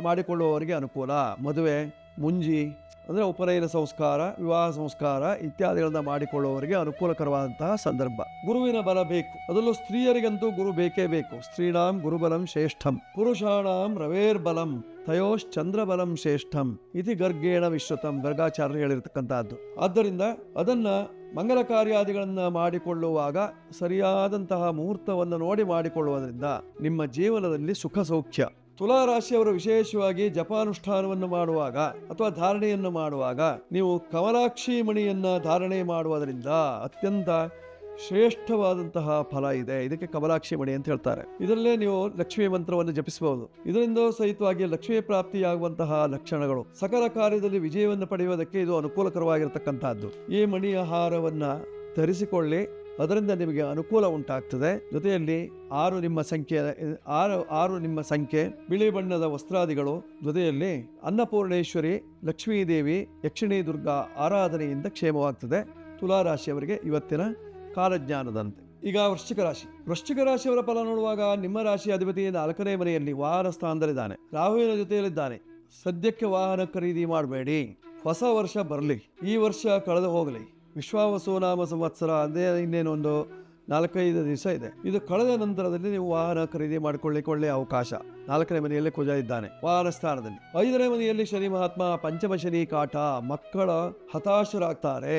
ಮಾಡಿಕೊಳ್ಳುವವರಿಗೆ ಅನುಕೂಲ. ಮದುವೆ, ಮುಂಜಿ ಅಂದರೆ ಉಪನಯನ ಸಂಸ್ಕಾರ, ವಿವಾಹ ಸಂಸ್ಕಾರ ಇತ್ಯಾದಿಗಳನ್ನ ಮಾಡಿಕೊಳ್ಳುವವರಿಗೆ ಅನುಕೂಲಕರವಾದಂತಹ ಸಂದರ್ಭ. ಗುರುವಿನ ಬಲ ಬೇಕು, ಅದರಲ್ಲೂ ಸ್ತ್ರೀಯರಿಗಂತೂ ಗುರು ಬೇಕೇ ಬೇಕು. ಸ್ತ್ರೀಣಾಂ ಗುರುಬಲಂ ಶ್ರೇಷ್ಠಂ, ಪುರುಷಾಣಾಂ ರವೇರ್ಬಲಂ, ತಯೋಶ್ಚಂದ್ರಬಲಂ ಶ್ರೇಷ್ಠಂ ಇತಿ ಗರ್ಗೇಣ ವಿಶ್ರುತಂ. ಗರ್ಗಾಚಾರ್ಯರು ಹೇಳಿರ್ತಕ್ಕಂಥದ್ದು. ಆದ್ದರಿಂದ ಅದನ್ನ ಮಂಗಲ ಕಾರ್ಯಾದಿಗಳನ್ನು ಮಾಡಿಕೊಳ್ಳುವಾಗ ಸರಿಯಾದಂತಹ ಮುಹೂರ್ತವನ್ನು ನೋಡಿ ಮಾಡಿಕೊಳ್ಳುವುದರಿಂದ ನಿಮ್ಮ ಜೀವನದಲ್ಲಿ ಸುಖ ಸೌಖ್ಯ ತುಲಾ ರಾಶಿಯವರು ವಿಶೇಷವಾಗಿ ಜಪಾನುಷ್ಠಾನವನ್ನು ಮಾಡುವಾಗ ಅಥವಾ ಧಾರಣೆಯನ್ನು ಮಾಡುವಾಗ ನೀವು ಕಮಲಾಕ್ಷಿ ಮಣಿಯನ್ನ ಧಾರಣೆ ಮಾಡುವುದರಿಂದ ಅತ್ಯಂತ ಶ್ರೇಷ್ಠವಾದಂತಹ ಫಲ ಇದೆ. ಇದಕ್ಕೆ ಕಮಲಾಕ್ಷಿ ಮಣಿ ಅಂತ ಹೇಳ್ತಾರೆ. ಇದರಲ್ಲೇ ನೀವು ಲಕ್ಷ್ಮೀ ಮಂತ್ರವನ್ನು ಜಪಿಸಬಹುದು. ಇದರಿಂದ ಸಹಿತವಾಗಿ ಲಕ್ಷ್ಮೀ ಪ್ರಾಪ್ತಿಯಾಗುವಂತಹ ಲಕ್ಷಣಗಳು, ಸಕಲ ಕಾರ್ಯದಲ್ಲಿ ವಿಜಯವನ್ನು ಪಡೆಯುವುದಕ್ಕೆ ಇದು ಅನುಕೂಲಕರವಾಗಿರತಕ್ಕಂತಹದ್ದು. ಈ ಮಣಿಯ ಹಾರವನ್ನ ಧರಿಸಿಕೊಳ್ಳಿ, ಅದರಿಂದ ನಿಮಗೆ ಅನುಕೂಲ ಉಂಟಾಗ್ತದೆ. ಜೊತೆಯಲ್ಲಿ ಆರು ನಿಮ್ಮ ಸಂಖ್ಯೆ, ಬಿಳಿ ಬಣ್ಣದ ವಸ್ತ್ರಾದಿಗಳು, ಜೊತೆಯಲ್ಲಿ ಅನ್ನಪೂರ್ಣೇಶ್ವರಿ, ಲಕ್ಷ್ಮೀ ದೇವಿ, ಯಕ್ಷಿಣಿ ದುರ್ಗಾ ಆರಾಧನೆಯಿಂದ ಕ್ಷೇಮವಾಗ್ತದೆ. ತುಲಾ ರಾಶಿಯವರಿಗೆ ಇವತ್ತಿನ ಕಾಲಜ್ಞಾನದಂತೆ. ಈಗ ವೃಶ್ಚಿಕ ರಾಶಿಯವರ ಫಲ ನೋಡುವಾಗ ನಿಮ್ಮ ರಾಶಿ ಅಧಿಪತಿ 4ನೇ ಮನೆಯಲ್ಲಿ ವಾಹನ ಸ್ಥಾನದಲ್ಲಿದ್ದಾನೆ, ರಾಹುವಿನ ಜೊತೆಯಲ್ಲಿದ್ದಾನೆ. ಸದ್ಯಕ್ಕೆ ವಾಹನ ಖರೀದಿ ಮಾಡಬೇಡಿ. ಹೊಸ ವರ್ಷ ಬರಲಿ, ಈ ವರ್ಷ ಕಳೆದು ಹೋಗಲಿ. ವಿಶ್ವಾವಸು ನಾಮ ಸಂವತ್ಸರ ಅದೇ ಇನ್ನೇನು ಒಂದು 4-5 ದಿವಸ ಇದೆ. ಇದು ಕಳೆದ ನಂತರದಲ್ಲಿ ನೀವು ವಾಹನ ಖರೀದಿ ಮಾಡಿಕೊಳ್ಳಿಕ್ಕೆ ಒಳ್ಳೆಯ ಅವಕಾಶ. 4ನೇ ಮನೆಯಲ್ಲಿ ಕುಜ ಇದ್ದಾನೆ ವಾಹನ ಸ್ಥಾನದಲ್ಲಿ. 5ನೇ ಮನೆಯಲ್ಲಿ ಶನಿ ಮಹಾತ್ಮ, ಪಂಚಮ ಶನಿ ಕಾಟ, ಮಕ್ಕಳ ಹತಾಶರಾಗ್ತಾರೆ.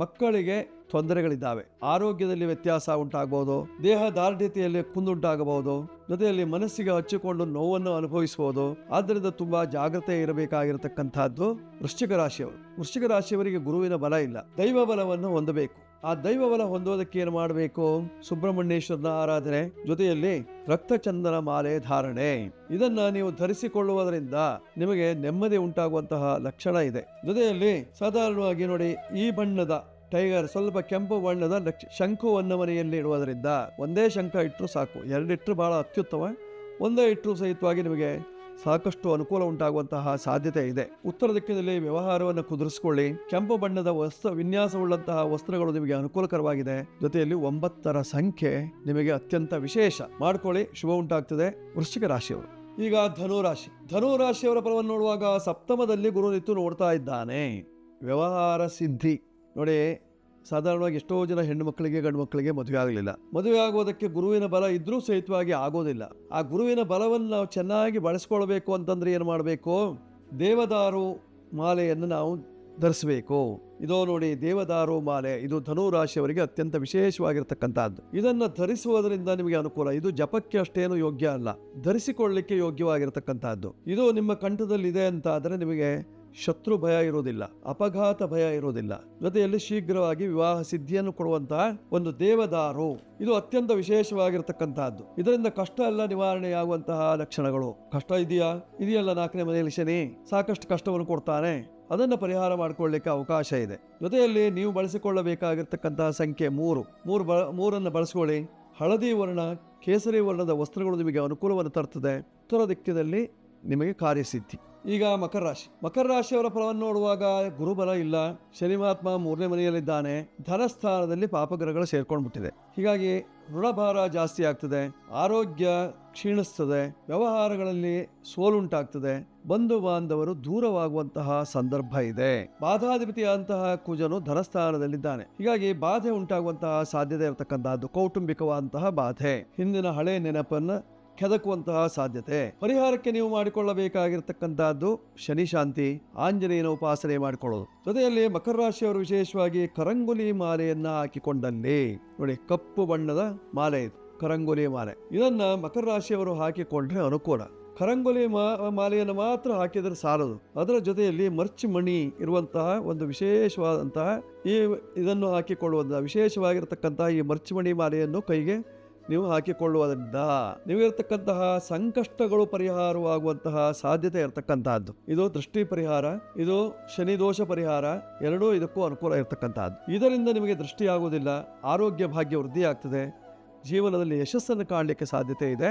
ಮಕ್ಕಳಿಗೆ ತೊಂದರೆಗಳಿದ್ದಾವೆ. ಆರೋಗ್ಯದಲ್ಲಿ ವ್ಯತ್ಯಾಸ ಉಂಟಾಗಬಹುದು, ದೇಹ ದಾರ್ಢ್ಯತೆಯಲ್ಲಿ ಕುಂದುಂಟಾಗಬಹುದು, ಜೊತೆಯಲ್ಲಿ ಮನಸ್ಸಿಗೆ ಹಚ್ಚಿಕೊಂಡು ನೋವನ್ನು ಅನುಭವಿಸಬಹುದು. ಆದ್ದರಿಂದ ತುಂಬಾ ಜಾಗ್ರತೆ ಇರಬೇಕಾಗಿರತಕ್ಕಂತಹದ್ದು ವೃಶ್ಚಿಕ ರಾಶಿಯವರಿಗೆ ಗುರುವಿನ ಬಲ ಇಲ್ಲ, ದೈವ ಬಲವನ್ನು ಹೊಂದಬೇಕು. ಆ ದೈವ ಬಲ ಹೊಂದೋದಕ್ಕೆ ಏನು ಮಾಡಬೇಕು? ಸುಬ್ರಹ್ಮಣ್ಯೇಶ್ವರನ ಆರಾಧನೆ, ಜೊತೆಯಲ್ಲಿ ರಕ್ತಚಂದನ ಮಾಲೆ ಧಾರಣೆ, ಇದನ್ನ ನೀವು ಧರಿಸಿಕೊಳ್ಳುವುದರಿಂದ ನಿಮಗೆ ನೆಮ್ಮದಿ ಉಂಟಾಗುವಂತಹ ಲಕ್ಷಣ ಇದೆ. ಜೊತೆಯಲ್ಲಿ ಸಾಧಾರಣವಾಗಿ ನೋಡಿ, ಈ ಬಣ್ಣದ ಟೈಗರ್, ಸ್ವಲ್ಪ ಕೆಂಪು ಬಣ್ಣದ ಶಂಖವನ್ನು ಮನೆಯಲ್ಲಿ ಇಡುವುದರಿಂದ, ಒಂದೇ ಶಂಖ ಇಟ್ಟರು ಸಾಕು, 2 ಇಟ್ಟರು ಬಹಳ ಅತ್ಯುತ್ತಮ, ಒಂದೇ ಇಟ್ಟರು ಸಹಿತವಾಗಿ ನಿಮಗೆ ಸಾಕಷ್ಟು ಅನುಕೂಲ ಉಂಟಾಗುವಂತಹ ಸಾಧ್ಯತೆ ಇದೆ. ಉತ್ತರ ದಿಕ್ಕಿನಲ್ಲಿ ವ್ಯವಹಾರವನ್ನು ಕುದುರಿಸಿಕೊಳ್ಳಿ. ಕೆಂಪು ಬಣ್ಣದ ವಿನ್ಯಾಸವುಳ್ಳಂತಹ ವಸ್ತ್ರಗಳು ನಿಮಗೆ ಅನುಕೂಲಕರವಾಗಿದೆ. ಜೊತೆಯಲ್ಲಿ 9ರ ಸಂಖ್ಯೆ ನಿಮಗೆ ಅತ್ಯಂತ ವಿಶೇಷ. ಮಾಡ್ಕೊಳ್ಳಿ, ಶುಭ ಉಂಟಾಗ್ತದೆ. ವೃಶ್ಚಿಕ ರಾಶಿಯವರು. ಈಗ ಧನುರಾಶಿಯವರ ಫಲವನ್ನು ನೋಡುವಾಗ 7ಮದಲ್ಲಿ ಗುರು ನಿಂತು ನೋಡ್ತಾ ಇದ್ದಾನೆ. ವ್ಯವಹಾರ ಸಿದ್ಧಿ ನೋಡಿ, ಸಾಧಾರಣವಾಗಿ ಎಷ್ಟೋ ಜನ ಹೆಣ್ಣು ಮಕ್ಕಳಿಗೆ ಗಂಡು ಮಕ್ಕಳಿಗೆ ಮದುವೆ ಆಗಲಿಲ್ಲ. ಮದುವೆ ಆಗೋದಕ್ಕೆ ಗುರುವಿನ ಬಲ ಇದ್ರೂ ಸಹಿತವಾಗಿ ಆಗೋದಿಲ್ಲ. ಆ ಗುರುವಿನ ಬಲವನ್ನು ನಾವು ಚೆನ್ನಾಗಿ ಬಳಸ್ಕೊಳ್ಬೇಕು ಅಂತಂದ್ರೆ ಏನು ಮಾಡಬೇಕು? ದೇವದಾರು ಮಾಲೆಯನ್ನು ನಾವು ಧರಿಸಬೇಕು. ಇದೋ ನೋಡಿ, ದೇವದಾರು ಮಾಲೆ, ಇದು ಧನುರಾಶಿಯವರಿಗೆ ಅತ್ಯಂತ ವಿಶೇಷವಾಗಿರ್ತಕ್ಕಂಥದ್ದು. ಇದನ್ನು ಧರಿಸುವುದರಿಂದ ನಿಮಗೆ ಅನುಕೂಲ. ಇದು ಜಪಕ್ಕೆ ಅಷ್ಟೇನು ಯೋಗ್ಯ ಅಲ್ಲ, ಧರಿಸಿಕೊಳ್ಳಲಿಕ್ಕೆ ಯೋಗ್ಯವಾಗಿರತಕ್ಕಂಥದ್ದು. ಇದು ನಿಮ್ಮ ಕಂಠದಲ್ಲಿದೆ ಅಂತ ಆದರೆ ನಿಮಗೆ ಶತ್ರು ಭಯ ಇರುವುದಿಲ್ಲ, ಅಪಘಾತ ಭಯ ಇರುವುದಿಲ್ಲ. ಜೊತೆಯಲ್ಲಿ ಶೀಘ್ರವಾಗಿ ವಿವಾಹ ಸಿದ್ಧಿಯನ್ನು ಕೊಡುವಂತಹ ಒಂದು ದೇವದಾರು, ಇದು ಅತ್ಯಂತ ವಿಶೇಷವಾಗಿರ್ತಕ್ಕಂತಹದ್ದು. ಇದರಿಂದ ಕಷ್ಟ ಎಲ್ಲ ನಿವಾರಣೆಯಾಗುವಂತಹ ಲಕ್ಷಣಗಳು. ಕಷ್ಟ ಇದೆಯಲ್ಲ, 4ನೇ ಮನೆಯಲ್ಲಿ ಶನಿ ಸಾಕಷ್ಟು ಕಷ್ಟವನ್ನು ಕೊಡ್ತಾನೆ, ಅದನ್ನು ಪರಿಹಾರ ಮಾಡಿಕೊಳ್ಳಲಿಕ್ಕೆ ಅವಕಾಶ ಇದೆ. ಜೊತೆಯಲ್ಲಿ ನೀವು ಬಳಸಿಕೊಳ್ಳಬೇಕಾಗಿರ್ತಕ್ಕಂತಹ ಸಂಖ್ಯೆ 3 ಬಳಸಿಕೊಳ್ಳಿ. ಹಳದಿ ವರ್ಣ, ಕೇಸರಿ ವರ್ಣದ ವಸ್ತ್ರಗಳು ನಿಮಗೆ ಅನುಕೂಲವನ್ನು ತರ್ತದೆ. ಉತ್ತರ ದಿಕ್ಕಿನಲ್ಲಿ ನಿಮಗೆ ಕಾರ್ಯಸಿದ್ಧಿ. ಈಗ ಮಕರ ರಾಶಿಯವರ ಫಲವನ್ನು ನೋಡುವಾಗ ಗುರುಬಲ ಇಲ್ಲ, ಶನಿ ಮಹಾತ್ಮ 3ನೇ ಮನೆಯಲ್ಲಿದ್ದಾನೆ, ಧನಸ್ಥಾನದಲ್ಲಿ ಪಾಪಗ್ರಹಗಳು ಸೇರ್ಕೊಂಡ್ಬಿಟ್ಟಿದೆ. ಹೀಗಾಗಿ ಋಣಭಾರ ಜಾಸ್ತಿ ಆಗ್ತದೆ, ಆರೋಗ್ಯ ಕ್ಷೀಣಿಸ್ತದೆ, ವ್ಯವಹಾರಗಳಲ್ಲಿ ಸೋಲುಂಟಾಗ್ತದೆ, ಬಂಧು ಬಾಂಧವರು ದೂರವಾಗುವಂತಹ ಸಂದರ್ಭ ಇದೆ. ಬಾಧಾಧಿಪತಿಯಾದಂತಹ ಕುಜನು ಧನಸ್ಥಾನದಲ್ಲಿದ್ದಾನೆ. ಹೀಗಾಗಿ ಬಾಧೆ ಉಂಟಾಗುವಂತಹ ಸಾಧ್ಯತೆ ಇರತಕ್ಕಂತಹದ್ದು, ಕೌಟುಂಬಿಕವಾದಂತಹ ಬಾಧೆ, ಹಿಂದಿನ ಹಳೆ ನೆನಪನ್ನು ಕೆದಕುವಂತಹ ಸಾಧ್ಯತೆ. ಪರಿಹಾರಕ್ಕೆ ನೀವು ಮಾಡಿಕೊಳ್ಳಬೇಕಾಗಿರ್ತಕ್ಕಂಥದ್ದು ಶನಿ ಶಾಂತಿ, ಆಂಜನೇಯನ ಉಪಾಸನೆ ಮಾಡಿಕೊಳ್ಳೋದು. ಜೊತೆಯಲ್ಲಿ ಮಕರ ರಾಶಿಯವರು ವಿಶೇಷವಾಗಿ ಕರಂಗುಲಿ ಮಾಲೆಯನ್ನ ಹಾಕಿಕೊಂಡಲ್ಲಿ ನೋಡಿ, ಕಪ್ಪು ಬಣ್ಣದ ಮಾಲೆ ಇದು, ಕರಂಗುಲಿ ಮಾಲೆ. ಇದನ್ನ ಮಕರ ರಾಶಿಯವರು ಹಾಕಿಕೊಂಡ್ರೆ ಅನುಕೂಲ. ಕರಂಗುಲಿ ಮಾಲೆಯನ್ನು ಮಾತ್ರ ಹಾಕಿದರೆ ಸಾಲದು, ಅದರ ಜೊತೆಯಲ್ಲಿ ಮರ್ಚ್ ಮಣಿ ಇರುವಂತಹ ಒಂದು ವಿಶೇಷವಾದಂತಹ ಇದನ್ನು ಹಾಕಿಕೊಳ್ಳುವಂತಹ ವಿಶೇಷವಾಗಿರತಕ್ಕಂತಹ ಈ ಮರ್ಚ್ ಮಣಿ ಮಾಲೆಯನ್ನು ಕೈಗೆ ನೀವು ಹಾಕಿಕೊಳ್ಳುವುದರಿಂದ ನೀವಿರತಕ್ಕಂತಹ ಸಂಕಷ್ಟಗಳು ಪರಿಹಾರವಾಗುವಂತಹ ಸಾಧ್ಯತೆ ಇರತಕ್ಕಂತಹದ್ದು. ಇದು ದೃಷ್ಟಿ ಪರಿಹಾರ, ಇದು ಶನಿ ದೋಷ ಪರಿಹಾರ, ಎರಡೂ ಇದಕ್ಕೂ ಅನುಕೂಲ ಇರತಕ್ಕಂತಹದ್ದು. ಇದರಿಂದ ನಿಮಗೆ ದೃಷ್ಟಿ ಆಗುವುದಿಲ್ಲ, ಆರೋಗ್ಯ ಭಾಗ್ಯ ವೃದ್ಧಿ ಆಗ್ತದೆ, ಜೀವನದಲ್ಲಿ ಯಶಸ್ಸನ್ನು ಕಾಣಲಿಕ್ಕೆ ಸಾಧ್ಯತೆ ಇದೆ.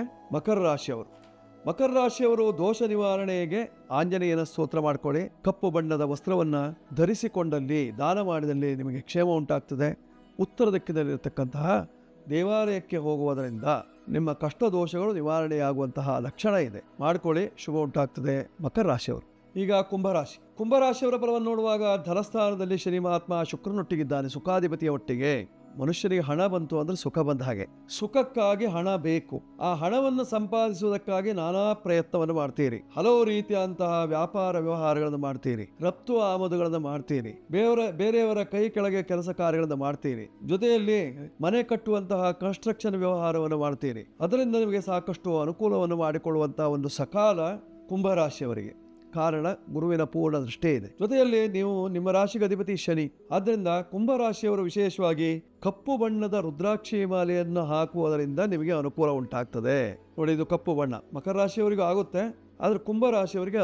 ಮಕರ ರಾಶಿಯವರು ದೋಷ ನಿವಾರಣೆಗೆ ಆಂಜನೇಯನ ಸ್ತೋತ್ರ ಮಾಡಿಕೊಳ್ಳಿ. ಕಪ್ಪು ಬಣ್ಣದ ವಸ್ತ್ರವನ್ನ ಧರಿಸಿಕೊಂಡಲ್ಲಿ, ದಾನ ಮಾಡಿದಲ್ಲಿ ನಿಮಗೆ ಕ್ಷೇಮ ಉಂಟಾಗ್ತದೆ. ಉತ್ತರ ದಿಕ್ಕಿನಲ್ಲಿರತಕ್ಕಂತಹ ದೇವಾಲಯಕ್ಕೆ ಹೋಗುವುದರಿಂದ ನಿಮ್ಮ ಕಷ್ಟ ದೋಷಗಳು ನಿವಾರಣೆಯಾಗುವಂತಹ ಲಕ್ಷಣ ಇದೆ. ಮಾಡಿಕೊಳ್ಳಿ, ಶುಭ ಉಂಟಾಗ್ತದೆ. ಮಕರ ರಾಶಿಯವರು. ಈಗ ಕುಂಭರಾಶಿಯವರ ಫಲವನ್ನು ನೋಡುವಾಗ ಧನಸ್ಥಾನದಲ್ಲಿ ಶನಿ ಮಹಾತ್ಮ ಶುಕ್ರನೊಟ್ಟಿಗಿದ್ದಾನೆ, ಸುಖಾಧಿಪತಿಯ ಒಟ್ಟಿಗೆ. ಮನುಷ್ಯನಿಗೆ ಹಣ ಬಂತು ಅಂದ್ರೆ ಸುಖ ಬಂದ ಹಾಗೆ. ಸುಖಕ್ಕಾಗಿ ಹಣ ಬೇಕು. ಆ ಹಣವನ್ನು ಸಂಪಾದಿಸುವುದಕ್ಕಾಗಿ ನಾನಾ ಪ್ರಯತ್ನವನ್ನು ಮಾಡ್ತೀರಿ. ಹಲವು ರೀತಿಯಂತಹ ವ್ಯಾಪಾರ ವ್ಯವಹಾರಗಳನ್ನು ಮಾಡ್ತೀರಿ, ರಫ್ತು ಆಮದುಗಳನ್ನು ಮಾಡ್ತೀರಿ, ಬೇರೆಯವರ ಕೈ ಕೆಳಗೆ ಕೆಲಸ ಕಾರ್ಯಗಳನ್ನು ಮಾಡ್ತೀರಿ, ಜೊತೆಯಲ್ಲಿ ಮನೆ ಕಟ್ಟುವಂತಹ ಕನ್ಸ್ಟ್ರಕ್ಷನ್ ವ್ಯವಹಾರವನ್ನು ಮಾಡ್ತೀರಿ. ಅದರಿಂದ ನಿಮಗೆ ಸಾಕಷ್ಟು ಅನುಕೂಲವನ್ನು ಮಾಡಿಕೊಳ್ಳುವಂತಹ ಒಂದು ಸಕಾಲ ಕುಂಭರಾಶಿಯವರಿಗೆ. ಕಾರಣ ಗುರುವಿನ ಪೂರ್ಣ ದೃಷ್ಟಿ ಇದೆ. ಜೊತೆಯಲ್ಲಿ ನೀವು ನಿಮ್ಮ ರಾಶಿಗೆ ಅಧಿಪತಿ ಶನಿ. ಆದ್ದರಿಂದ ಕುಂಭರಾಶಿಯವರು ವಿಶೇಷವಾಗಿ ಕಪ್ಪು ಬಣ್ಣದ ರುದ್ರಾಕ್ಷಿ ಮಾಲೆಯನ್ನು ಹಾಕುವುದರಿಂದ ನಿಮಗೆ ಅನುಕೂಲ ಉಂಟಾಗ್ತದೆ. ನೋಡಿ, ಇದು ಕಪ್ಪು ಬಣ್ಣ. ಮಕರ ರಾಶಿಯವರಿಗೂ ಆಗುತ್ತೆ, ಆದ್ರೆ ಕುಂಭರಾಶಿಯವರಿಗೆ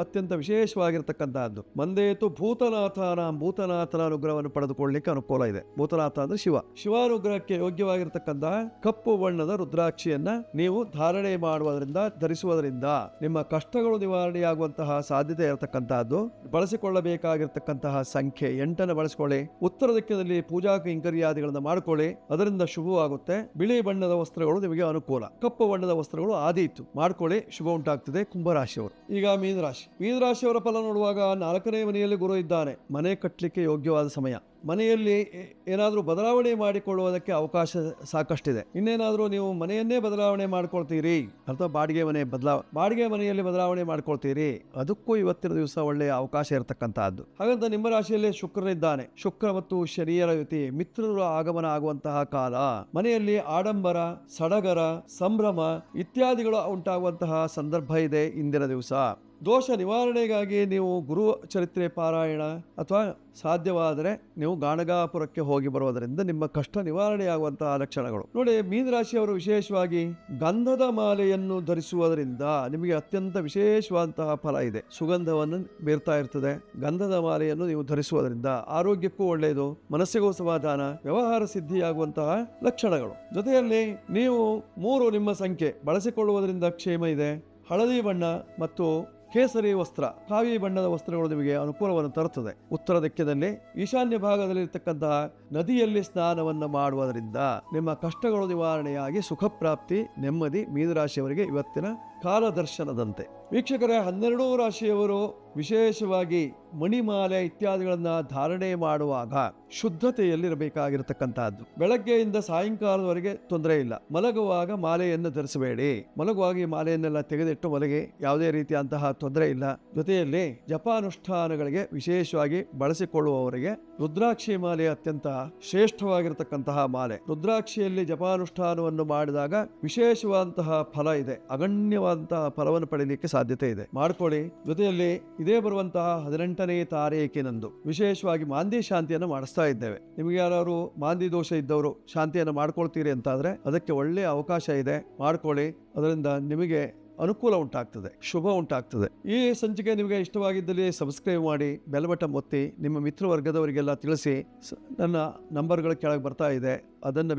ಅತ್ಯಂತ ವಿಶೇಷವಾಗಿರ್ತಕ್ಕಂತಹದ್ದು. ಮಂದೇತು ಭೂತನಾಥನ ಅನುಗ್ರಹವನ್ನು ಪಡೆದುಕೊಳ್ಳಲಿಕ್ಕೆ ಅನುಕೂಲ ಇದೆ. ಭೂತನಾಥ ಅಂದ್ರೆ ಶಿವಾನುಗ್ರಹಕ್ಕೆ ಯೋಗ್ಯವಾಗಿರ್ತಕ್ಕಂತಹ ಕಪ್ಪು ಬಣ್ಣದ ರುದ್ರಾಕ್ಷಿಯನ್ನ ನೀವು ಧಾರಣೆ ಮಾಡುವುದರಿಂದ, ಧರಿಸುವುದರಿಂದ ನಿಮ್ಮ ಕಷ್ಟಗಳು ನಿವಾರಣೆಯಾಗುವಂತಹ ಸಾಧ್ಯತೆ ಇರತಕ್ಕಂತಹದ್ದು. ಬಳಸಿಕೊಳ್ಳಬೇಕಾಗಿರ್ತಕ್ಕಂತಹ ಸಂಖ್ಯೆ 8 ಬಳಸಿಕೊಳ್ಳಿ. ಉತ್ತರ ದಿಕ್ಕಿನಲ್ಲಿ ಪೂಜಾ ಕೈಂಕರ್ಯಾದಿಗಳನ್ನ ಮಾಡಿಕೊಳ್ಳಿ, ಅದರಿಂದ ಶುಭವಾಗುತ್ತೆ. ಬಿಳಿ ಬಣ್ಣದ ವಸ್ತ್ರಗಳು ನಿಮಗೆ ಅನುಕೂಲ, ಕಪ್ಪು ಬಣ್ಣದ ವಸ್ತ್ರಗಳು ಆದೀತು ಮಾಡ್ಕೊಳ್ಳಿ, ಶುಭ ಉಂಟಾಗ್ತದೆ. ಕುಂಭರಾಶಿಯವರು. ಈಗ ಮೀನರಾಶಿಯವರ ಫಲ ನೋಡುವಾಗ 4ನೇ ಮನೆಯಲ್ಲಿ ಗುರು ಇದ್ದಾನೆ. ಮನೆ ಕಟ್ಟಲಿಕ್ಕೆ ಯೋಗ್ಯವಾದ ಸಮಯ. ಮನೆಯಲ್ಲಿ ಏನಾದರೂ ಬದಲಾವಣೆ ಮಾಡಿಕೊಳ್ಳುವುದಕ್ಕೆ ಅವಕಾಶ ಸಾಕಷ್ಟಿದೆ. ಇನ್ನೇನಾದರೂ ನೀವು ಮನೆಯನ್ನೇ ಬದಲಾವಣೆ ಮಾಡ್ಕೊಳ್ತೀರಿ ಅಥವಾ ಬಾಡಿಗೆ ಮನೆಯಲ್ಲಿ ಬದಲಾವಣೆ ಮಾಡ್ಕೊಳ್ತೀರಿ, ಅದಕ್ಕೂ ಇವತ್ತಿನ ದಿವಸ ಒಳ್ಳೆಯ ಅವಕಾಶ ಇರತಕ್ಕಂತಹದ್ದು. ಹಾಗಂತ ನಿಮ್ಮ ರಾಶಿಯಲ್ಲಿ ಶುಕ್ರನಿದ್ದಾನೆ. ಶುಕ್ರ ಮತ್ತು ಶನಿಯರ ಯುತಿ, ಮಿತ್ರರ ಆಗಮನ ಆಗುವಂತಹ ಕಾಲ. ಮನೆಯಲ್ಲಿ ಆಡಂಬರ, ಸಡಗರ, ಸಂಭ್ರಮ ಇತ್ಯಾದಿಗಳು ಉಂಟಾಗುವಂತಹ ಸಂದರ್ಭ ಇದೆ ಇಂದಿನ ದಿವಸ. ದೋಷ ನಿವಾರಣೆಗಾಗಿ ನೀವು ಗುರು ಚರಿತ್ರೆ ಪಾರಾಯಣ ಅಥವಾ ಸಾಧ್ಯವಾದರೆ ನೀವು ಗಾಣಗಾಪುರಕ್ಕೆ ಹೋಗಿ ಬರುವುದರಿಂದ ನಿಮ್ಮ ಕಷ್ಟ ನಿವಾರಣೆಯಾಗುವಂತಹ ಲಕ್ಷಣಗಳು. ನೋಡಿ, ಮೀನರಾಶಿಯವರು ವಿಶೇಷವಾಗಿ ಗಂಧದ ಮಾಲೆಯನ್ನು ಧರಿಸುವುದರಿಂದ ನಿಮಗೆ ಅತ್ಯಂತ ವಿಶೇಷವಾದಂತಹ ಫಲ ಇದೆ. ಸುಗಂಧವನ್ನು ಬೀರ್ತಾ ಇರ್ತದೆ. ಗಂಧದ ಮಾಲೆಯನ್ನು ನೀವು ಧರಿಸುವುದರಿಂದ ಆರೋಗ್ಯಕ್ಕೂ ಒಳ್ಳೆಯದು, ಮನಸ್ಸಿಗೂ ಸಮಾಧಾನ, ವ್ಯವಹಾರ ಸಿದ್ಧಿಯಾಗುವಂತಹ ಲಕ್ಷಣಗಳು. ಜೊತೆಯಲ್ಲಿ ನೀವು 3 ನಿಮ್ಮ ಸಂಖ್ಯೆ ಬಳಸಿಕೊಳ್ಳುವುದರಿಂದ ಕ್ಷೇಮ ಇದೆ. ಹಳದಿ ಬಣ್ಣ ಮತ್ತು ಕೇಸರಿ ವಸ್ತ್ರ, ಕಾವಿ ಬಣ್ಣದ ವಸ್ತ್ರಗಳು ನಿಮಗೆ ಅನುಕೂಲವನ್ನು ತರುತ್ತದೆ. ಉತ್ತರ ದಿಕ್ಕಿನಲ್ಲಿ ಈಶಾನ್ಯ ಭಾಗದಲ್ಲಿ ಇರತಕ್ಕಂತಹ ನದಿಯಲ್ಲಿ ಸ್ನಾನವನ್ನು ಮಾಡುವುದರಿಂದ ನಿಮ್ಮ ಕಷ್ಟಗಳು ನಿವಾರಣೆಯಾಗಿ ಸುಖ ಪ್ರಾಪ್ತಿ, ನೆಮ್ಮದಿ. ಮೀನರಾಶಿಯವರಿಗೆ ಇವತ್ತಿನ ಕಾಲದರ್ಶನದಂತೆ. ವೀಕ್ಷಕರೇ, 12 ರಾಶಿಯವರು ವಿಶೇಷವಾಗಿ ಮಣಿಮಾಲೆ ಇತ್ಯಾದಿಗಳನ್ನ ಧಾರಣೆ ಮಾಡುವಾಗ ಶುದ್ಧತೆಯಲ್ಲಿರಬೇಕಾಗಿರತಕ್ಕಂತಹದ್ದು. ಬೆಳಗ್ಗೆಯಿಂದ ಸಾಯಂಕಾಲದವರೆಗೆ ತೊಂದರೆ ಇಲ್ಲ. ಮಲಗುವಾಗ ಮಾಲೆಯನ್ನು ಧರಿಸಬೇಡಿ. ಮಲಗುವಾಗ ಈ ಮಾಲೆಯನ್ನೆಲ್ಲ ತೆಗೆದಿಟ್ಟು ಮಲಗಿ, ಯಾವುದೇ ರೀತಿಯಂತಹ ತೊಂದರೆ ಇಲ್ಲ. ಜೊತೆಯಲ್ಲಿ ಜಪಾನುಷ್ಠಾನಗಳಿಗೆ ವಿಶೇಷವಾಗಿ ಬಳಸಿಕೊಳ್ಳುವವರಿಗೆ ರುದ್ರಾಕ್ಷಿ ಮಾಲೆ ಅತ್ಯಂತ ಶ್ರೇಷ್ಠವಾಗಿರತಕ್ಕಂತಹ ಮಾಲೆ. ರುದ್ರಾಕ್ಷಿಯಲ್ಲಿ ಜಪಾನುಷ್ಠಾನವನ್ನು ಮಾಡಿದಾಗ ವಿಶೇಷವಾದಂತಹ ಫಲ ಇದೆ, ಅಗಣ್ಯವಾದಂತಹ ಫಲವನ್ನು ಪಡೆಯಲಿಕ್ಕೆ ಸಾಧ್ಯತೆ ಇದೆ. ಮಾಡ್ಕೊಳ್ಳಿ. ಜೊತೆಯಲ್ಲಿ ಇದೇ ಬರುವಂತಹ 18ನೇ ತಾರೀಕಿನಂದು ವಿಶೇಷವಾಗಿ ಮಾಂದಿ ಶಾಂತಿಯನ್ನು ಮಾಡಿಸ್ತಾ ಇದ್ದೇವೆ. ನಿಮಗೆ ಯಾರು ಮಾಂದಿ ದೋಷ ಇದ್ದವರು ಶಾಂತಿಯನ್ನು ಮಾಡ್ಕೊಳ್ತೀರಿ ಅಂತಾದ್ರೆ ಅದಕ್ಕೆ ಒಳ್ಳೆಯ ಅವಕಾಶ ಇದೆ, ಮಾಡ್ಕೊಳ್ಳಿ. ಅದರಿಂದ ನಿಮಗೆ ಅನುಕೂಲ ಉಂಟಾಗ್ತದೆ, ಶುಭ ಉಂಟಾಗ್ತದೆ. ಈ ಸಂಚಿಕೆ ನಿಮಗೆ ಇಷ್ಟವಾಗಿದ್ದಲ್ಲಿ ಸಬ್ಸ್ಕ್ರೈಬ್ ಮಾಡಿ, ಬೆಲ್ ಬಟನ್ ಒತ್ತಿ, ನಿಮ್ಮ ಮಿತ್ರವರ್ಗದವರಿಗೆಲ್ಲ ತಿಳಿಸಿ. ನನ್ನ ನಂಬರ್ಗಳ ಕೆಳಗೆ ಬರ್ತಾ ಇದೆ, ಅದನ್ನು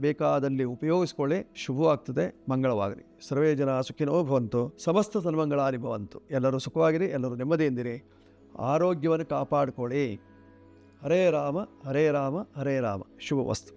ಬೇಕಾದಲ್ಲಿ ಉಪಯೋಗಿಸ್ಕೊಳ್ಳಿ. ಶುಭವಾಗ್ತದೆ, ಮಂಗಳವಾಗಲಿ. ಸರ್ವೇ ಜನ ಸುಖಿನೋ ಭವಂತು, ಸಮಸ್ತ ಸನ್ಮಂಗಳಾನಿ ಭವಂತು. ಎಲ್ಲರೂ ಸುಖವಾಗಿರಿ, ಎಲ್ಲರೂ ನೆಮ್ಮದಿಯಿಂದಿರಿ, ಆರೋಗ್ಯವನ್ನು ಕಾಪಾಡಿಕೊಳ್ಳಿ. ಹರೇ ರಾಮ ಹರೇ ರಾಮ ಹರೇ ರಾಮ. ಶುಭವಸ್ತು.